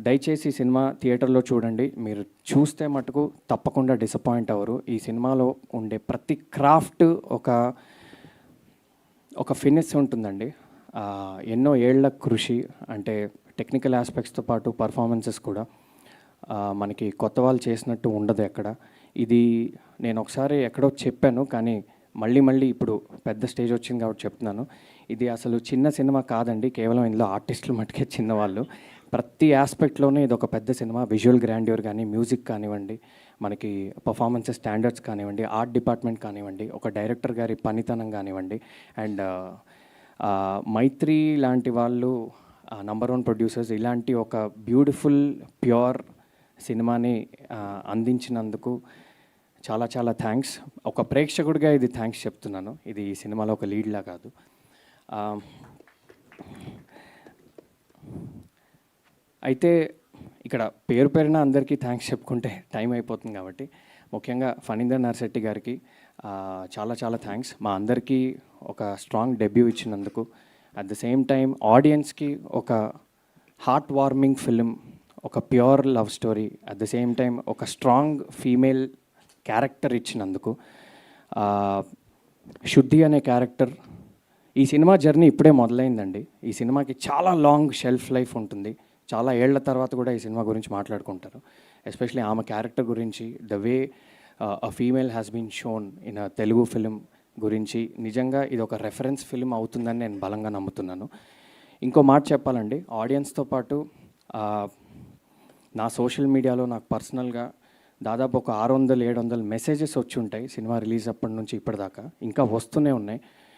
దయచేసి ఈ సినిమా థియేటర్లో చూడండి. మీరు చూస్తే మటుకు తప్పకుండా డిసప్పాయింట్ అవ్వరు. ఈ సినిమాలో ఉండే ప్రతి క్రాఫ్ట్ ఒక ఫినిష్ ఉంటుందండి. ఎన్నో ఏళ్ల కృషి, అంటే టెక్నికల్ ఆస్పెక్ట్స్తో పాటు పర్ఫార్మెన్సెస్ కూడా మనకి కొత్త వాళ్ళు చేసినట్టు ఉండదు ఎక్కడ. ఇది నేను ఒకసారి ఎక్కడో చెప్పాను, కానీ మళ్ళీ ఇప్పుడు పెద్ద స్టేజ్ వచ్చింది కాబట్టి చెప్తున్నాను. ఇది అసలు చిన్న సినిమా కాదండి, కేవలం ఇందులో ఆర్టిస్టులు మటుకే చిన్నవాళ్ళు. ప్రతి ఆస్పెక్ట్లోనే ఇది ఒక పెద్ద సినిమా. విజువల్ గ్రాండ్యూర్ కానీ, మ్యూజిక్ కానివ్వండి, మనకి పర్ఫార్మెన్సెస్ స్టాండర్డ్స్ కానివ్వండి, ఆర్ట్ డిపార్ట్మెంట్ కానివ్వండి, ఒక డైరెక్టర్ గారి పనితనం కానివ్వండి, అండ్ మైత్రి లాంటి వాళ్ళు నంబర్ 1 ప్రొడ్యూసర్స్ ఇలాంటి ఒక బ్యూటిఫుల్ ప్యూర్ సినిమాని అందించినందుకు చాలా చాలా థ్యాంక్స్. ఒక ప్రేక్షకుడిగా ఇది థ్యాంక్స్ చెప్తున్నాను. ఇది ఈ సినిమాలో ఒక లీడ్లా కాదు. అయితే ఇక్కడ పేరున అందరికీ థ్యాంక్స్ చెప్పుకుంటే టైం అయిపోతుంది కాబట్టి, ముఖ్యంగా ఫణీందర్ నర్సిరెడ్డి గారికి చాలా చాలా థ్యాంక్స్. మా అందరికీ ఒక స్ట్రాంగ్ డెబ్యూ ఇచ్చినందుకు, అట్ ద సేమ్ టైం ఆడియన్స్కి ఒక హార్ట్ వార్మింగ్ ఫిలిం, ఒక pure love story, at the same time ఒక స్ట్రాంగ్ ఫీమేల్ క్యారెక్టర్ ఇచ్చినందుకు. శుద్ధి అనే క్యారెక్టర్, ఈ సినిమా జర్నీ ఇప్పుడే మొదలైందండి. ఈ సినిమాకి చాలా లాంగ్ షెల్ఫ్ లైఫ్ ఉంటుంది. చాలా ఏళ్ల తర్వాత కూడా ఈ సినిమా గురించి మాట్లాడుకుంటారు. ఎస్పెషలీ ఆమె క్యారెక్టర్ గురించి, the way a female has been shown in a Telugu film గురించి నిజంగా ఇది ఒక రెఫరెన్స్ ఫిలిం అవుతుందని నేను బలంగా నమ్ముతున్నాను. ఇంకో మాట చెప్పాలండి, ఆడియన్స్తో పాటు నా సోషల్ మీడియాలో నాకు పర్సనల్గా దాదాపు ఒక 600-700 మెసేజెస్ వచ్చి ఉంటాయి సినిమా రిలీజ్ అప్పటి నుంచి ఇప్పటిదాకా, ఇంకా వస్తూనే ఉన్నాయి.